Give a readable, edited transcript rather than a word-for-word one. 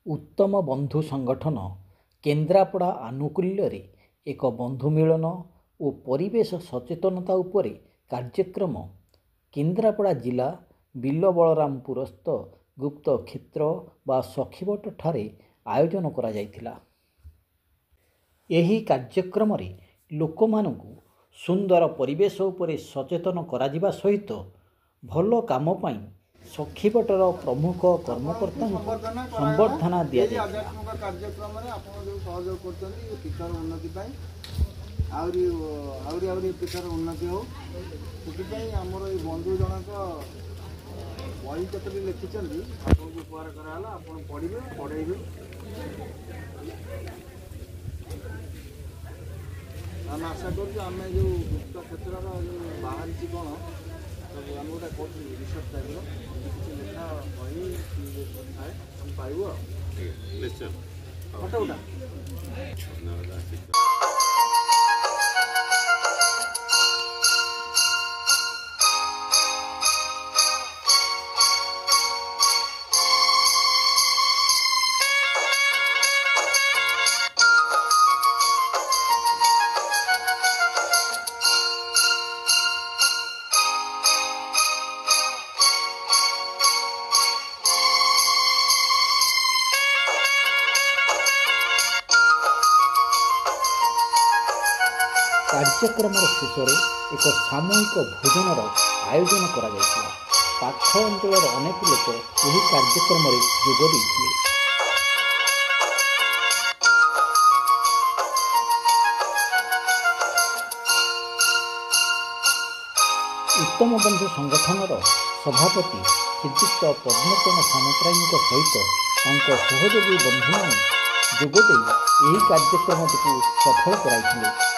उत्तम बंधु संगठन केन्द्रापड़ा आनुकूल्य एक बंधु मिलन और परिवेश सचेतनता उपरे कार्यक्रम केन्द्रापड़ा जिला बिल बलरामपुरस्थ गुप्त क्षेत्र बा सखीबट ठारे आयोजन करा जायतिला। एही कार्यक्रम रे लोक मानकु सुंदर परिवेश उपरे सचेतन करा जिबा सहित भल काम पाई सखीबटर प्रमुख कर्मकर्ता संबर्धना दिया जायतिला। आध्यात्मिक कार्यक्रम रे आपण जो सहयोग करछन्ती पितर उन्नति पाई आउरी पितर उन्नति हो सेति हमर ए बंधु जनक बही कतरी लिखिछन्ती आपन को उपहार कराला आपन पढिबे पढाइबे हम आशा करूँ आम जो गुप्त क्षेत्र जो बाहर कौन आम गोटे कौन रिसर्च टाइप किसी लेखा बही थाए हम पाइबू निश्चय फटो उठा कार्यक्रम शेष में एक सामूहिक भोजन आयोजन करा जायतिला। पाख अंचल अनेक लोक यही कार्यक्रम में जोग देइथिले। उत्तम बंधु संगठन सभापति श्रीयुक्त पद्मचरण सामतराय सहित सहयोगी बंधु मैंने जोगदे यही कार्यक्रम को सफल कराइथिले।